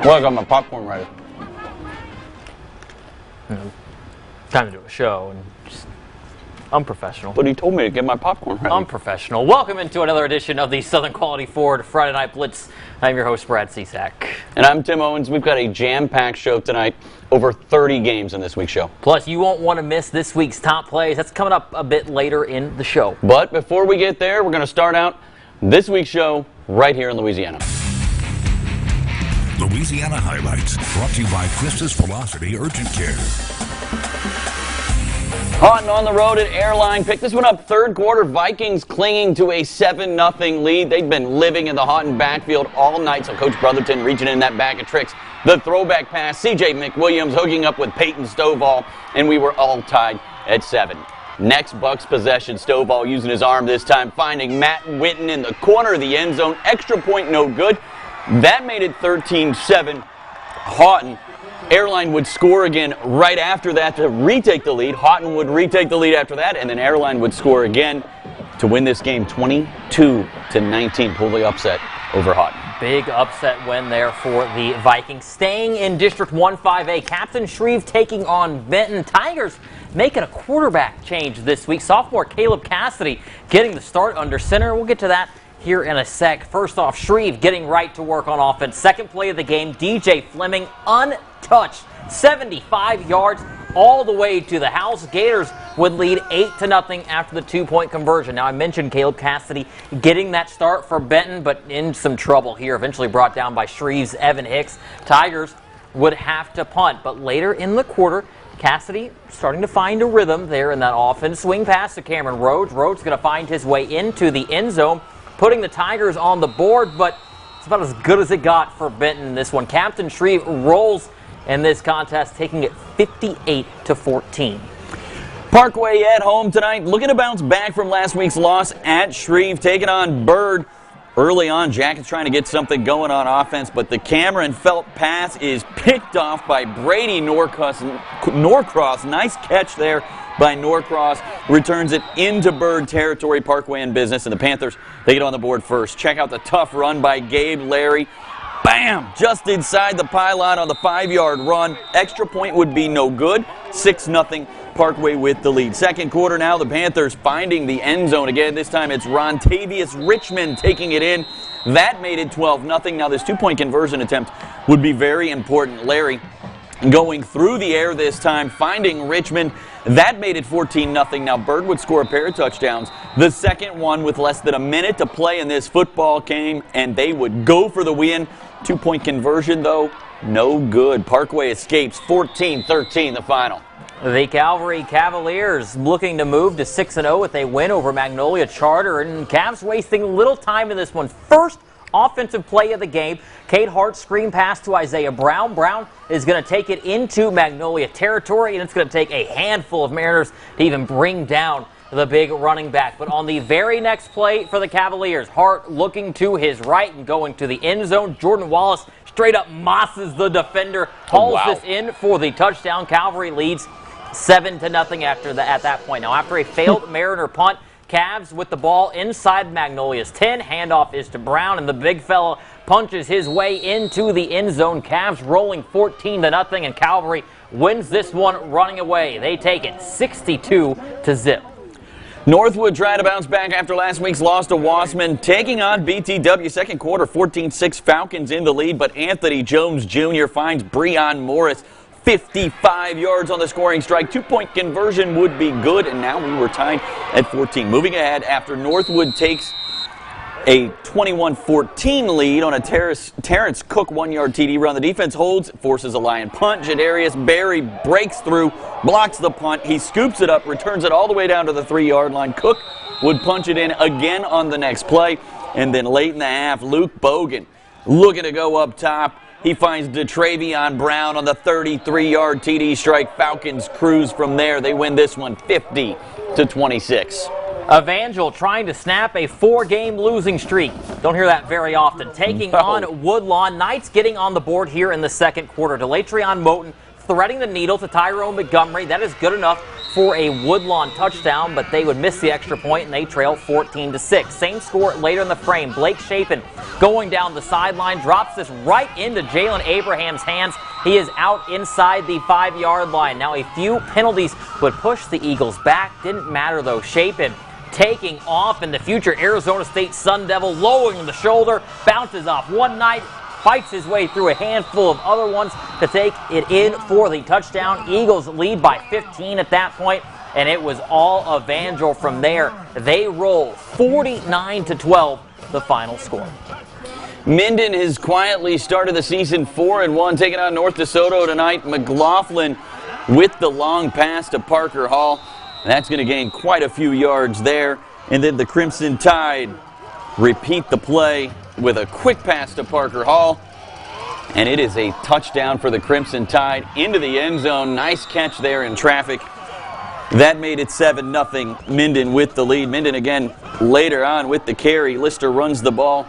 Well, I got my popcorn ready. Time to do a show and just unprofessional. But he told me to get my popcorn ready. Unprofessional. Welcome into another edition of the Southern Quality Ford Friday Night Blitz. I'm your host, Brad Cisak. And I'm Tim Owens. We've got a jam-packed show tonight. Over 30 games in this week's show. Plus, you won't want to miss this week's top plays. That's coming up a bit later in the show. But before we get there, we're going to start out this week's show right here in Louisiana. Louisiana Highlights, brought to you by Christus Velocity Urgent Care. Houghton on the road at Airline. Picked this one up third quarter. Vikings clinging to a 7-0 lead. They'd been living in the Houghton backfield all night, so Coach Brotherton reaching in that bag of tricks. The throwback pass, C.J. McWilliams hooking up with Peyton Stovall, and we were all tied at 7. Next Bucks possession, Stovall using his arm this time, finding Matt Witten in the corner of the end zone. Extra point, no good. That made it 13-7. Houghton. Airline would score again right after that to retake the lead. Houghton would retake the lead after that, and then Airline would score again to win this game 22-19. Pull the upset over Houghton. Big upset win there for the Vikings. Staying in District 1-5A, Captain Shreve taking on Benton. Tigers making a quarterback change this week. Sophomore Caleb Cassidy getting the start under center. We'll get to that here in a sec. First off, Shreve getting right to work on offense. Second play of the game, DJ Fleming untouched. 75 yards all the way to the house. Gators would lead 8-0 after the 2-point conversion. Now, I mentioned Caleb Cassidy getting that start for Benton, but in some trouble here. Eventually brought down by Shreve's Evan Hicks. Tigers would have to punt, but later in the quarter, Cassidy starting to find a rhythm there in that offense. Swing pass to Cameron Rhodes. Rhodes going to find his way into the end zone, putting the Tigers on the board, but it's about as good as it got for Benton in this one. Captain Shreve rolls in this contest, taking it 58-14. Parkway at home tonight, looking to bounce back from last week's loss at Shreve, taking on Bird. Early on, Jack is trying to get something going on offense, but the Cameron Felt pass is picked off by Brady Norcross. Nice catch there by Norcross. Returns it into Bird territory. Parkway in business, and the Panthers, they get on the board first. Check out the tough run by Gabe Larry. Bam! Just inside the pylon on the 5-yard run. Extra point would be no good. 6-0. Parkway with the lead. Second quarter now, the Panthers finding the end zone again. This time it's Rontavius Richmond taking it in. That made it 12-0. Now this 2-point conversion attempt would be very important. Larry going through the air this time, finding Richmond. That made it 14-0. Now Bird would score a pair of touchdowns. The second one with less than a minute to play in this football game, and they would go for the win. 2-point conversion, though, no good. Parkway escapes 14-13, the final. The Calvary Cavaliers looking to move to 6-0 with a win over Magnolia Charter, and Cavs wasting little time in this one. First offensive play of the game, Cade Hart screen pass to Isaiah Brown. Brown is going to take it into Magnolia territory, and it's going to take a handful of Mariners to even bring down the big running back. But on the very next play for the Cavaliers, Hart looking to his right and going to the end zone. Jordan Wallace straight up mosses the defender, hauls this in for the touchdown. Calvary leads 7-0 at that point. Now, after a failed Mariner punt, Cavs with the ball inside Magnolia's 10. Handoff is to Brown, and the big fella punches his way into the end zone. Cavs rolling 14-0, and Calvary wins this one running away. They take it 62-0. Northwood trying to bounce back after last week's loss to Wassman, taking on BTW. Second quarter, 14-6, Falcons in the lead, but Anthony Jones Jr. finds Breon Morris 55 yards on the scoring strike. 2-point conversion would be good, and now we were tied at 14. Moving ahead after Northwood takes a 21-14 lead on a Terrence Cook 1-yard TD run. The defense holds, forces a Lion punt. Jadarius Berry breaks through, blocks the punt. He scoops it up, returns it all the way down to the 3-yard line. Cook would punch it in again on the next play. And then late in the half, Luke Bogan looking to go up top. He finds DeTravion Brown on the 33-yard TD strike. Falcons cruise from there. They win this one 50-26. Evangel trying to snap a 4-game losing streak. Don't hear that very often. Taking on Woodlawn. Knights getting on the board here in the second quarter. DeLatrion Moten threading the needle to Tyrone Montgomery. That is good enough for a Woodlawn touchdown, but they would miss the extra point and they trail 14-6. Same score later in the frame. Blake Chapin going down the sideline, drops this right into Jalen Abraham's hands. He is out inside the 5-yard line. Now a few penalties would push the Eagles back. Didn't matter though. Chapin taking off, and the future Arizona State Sun Devil lowering the shoulder, bounces off one night, fights his way through a handful of other ones to take it in for the touchdown. Eagles lead by 15 at that point, and it was all Evangel from there. They roll 49-12, the final score. Minden has quietly started the season 4-1, taking on North DeSoto tonight. McLaughlin with the long pass to Parker Hall. That's going to gain quite a few yards there. And then the Crimson Tide repeat the play with a quick pass to Parker Hall. And it is a touchdown for the Crimson Tide into the end zone. Nice catch there in traffic. That made it 7-0. Minden with the lead. Minden again later on with the carry. Lister runs the ball,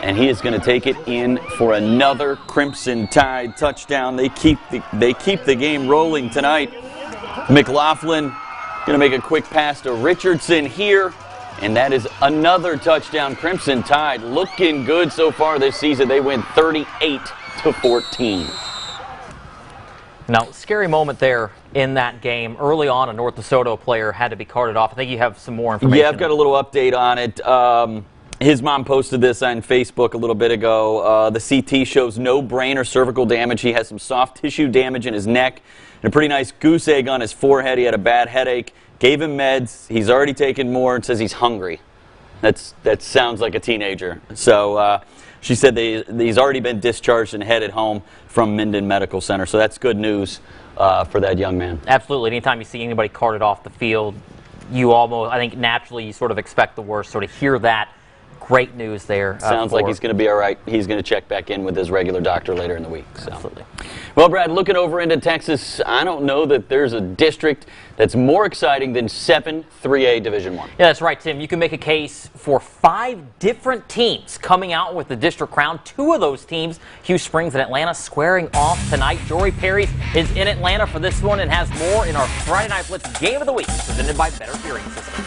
and he is going to take it in for another Crimson Tide touchdown. They keep the game rolling tonight. McLaughlin going to make a quick pass to Richardson here, and that is another touchdown. Crimson Tide looking good so far this season. They win 38-14. Now, scary moment there in that game. Early on, a North DeSoto player had to be carted off. I think you have some more information. Yeah, I've got a little update on it. His mom posted this on Facebook a little bit ago. The CT shows no brain or cervical damage. He has some soft tissue damage in his neck and a pretty nice goose egg on his forehead. He had a bad headache. Gave him meds. He's already taken more and says he's hungry. That sounds like a teenager. So she said he's already been discharged and headed home from Minden Medical Center. So that's good news for that young man. Absolutely. Anytime you see anybody carted off the field, you almost, I think naturally you sort of expect the worst. So to hear that, great news there. Sounds like he's going to be all right. He's going to check back in with his regular doctor later in the week. So. Absolutely. Well, Brad, looking over into Texas, I don't know that there's a district that's more exciting than 7 3A Division I. Yeah, that's right, Tim. You can make a case for 5 different teams coming out with the district crown. 2 of those teams, Hugh Springs and Atlanta, squaring off tonight. Jory Perry is in Atlanta for this one and has more in our Friday Night Blitz Game of the Week, presented by Better Hearing System.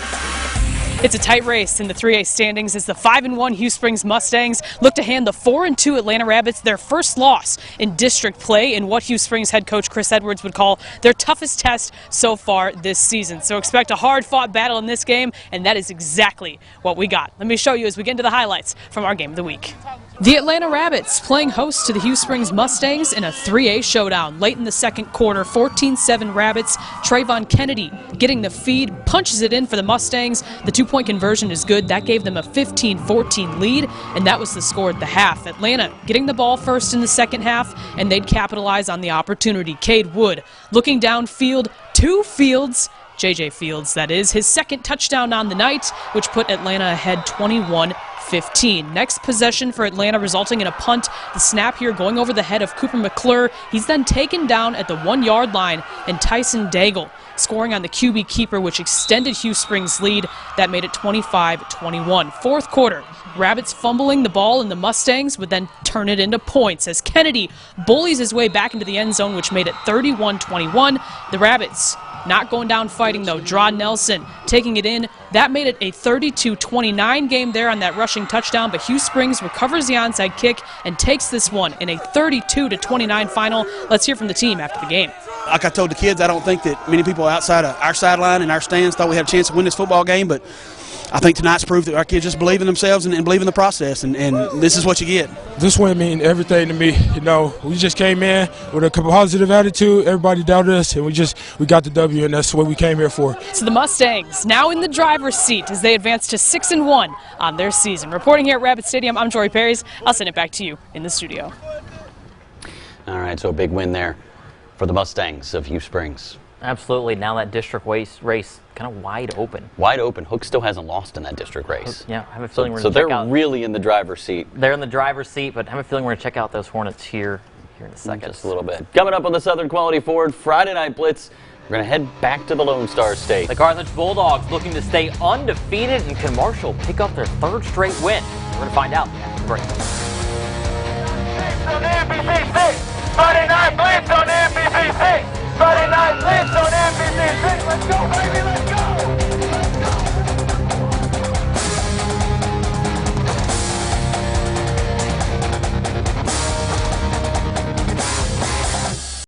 It's a tight race in the 3A standings as the 5-1 Hugh Springs Mustangs look to hand the 4-2 Atlanta Rabbits their first loss in district play in what Hugh Springs head coach Chris Edwards would call their toughest test so far this season. So expect a hard-fought battle in this game, and that is exactly what we got. Let me show you as we get into the highlights from our Game of the Week. The Atlanta Rabbits playing host to the Hugh Springs Mustangs in a 3A showdown. Late in the second quarter, 14-7 Rabbits. Trayvon Kennedy getting the feed, punches it in for the Mustangs. The 2-point conversion is good. That gave them a 15-14 lead, and that was the score at the half. Atlanta getting the ball first in the second half, and they'd capitalize on the opportunity. Cade Wood looking downfield, 2 Fields. J.J. Fields, that is, his second touchdown on the night, which put Atlanta ahead 21-15. Next possession for Atlanta resulting in a punt. The snap here going over the head of Cooper McClure. He's then taken down at the 1-yard line, and Tyson Daigle scoring on the QB keeper, which extended Hugh Springs' lead. That made it 25-21. Fourth quarter, Rabbits fumbling the ball, and the Mustangs would then turn it into points as Kennedy bullies his way back into the end zone, which made it 31-21. The Rabbits not going down fighting, though. Draw Nelson taking it in. That made it a 32-29 game there on that rushing touchdown, but Hugh Springs recovers the onside kick and takes this one in a 32-29 final. Let's hear from the team after the game. Like I told the kids, I don't think that many people outside of our sideline and our stands thought we had a chance to win this football game, but I think tonight's proof that our kids just believe in themselves and believe in the process, and this is what you get. This win mean everything to me. You know, we just came in with a positive attitude. Everybody doubted us, and we got the W, and that's what we came here for. So the Mustangs now in the driver's seat as they advance to 6-1 on their season. Reporting here at Rabbit Stadium, I'm Jory Perry. I'll send it back to you in the studio. All right, so a big win there for the Mustangs of Hugh Springs. Absolutely. Now that district race kind of wide open. Wide open. Hook still hasn't lost in that district race. Yeah, I have a feeling we're so going to check they're out. really in the driver's seat. They're in the driver's seat, but I have a feeling we're going to check out those Hornets here in a second. Just a little bit. Coming up on the Southern Quality Ford Friday Night Blitz, we're going to head back to the Lone Star State. The Carthage Bulldogs looking to stay undefeated, and can Marshall pick up their 3rd straight win? We're going to find out after the break. Friday Night Blitz on NBC6. Friday Night Blitz on NBC6. Let's go, baby, let's go!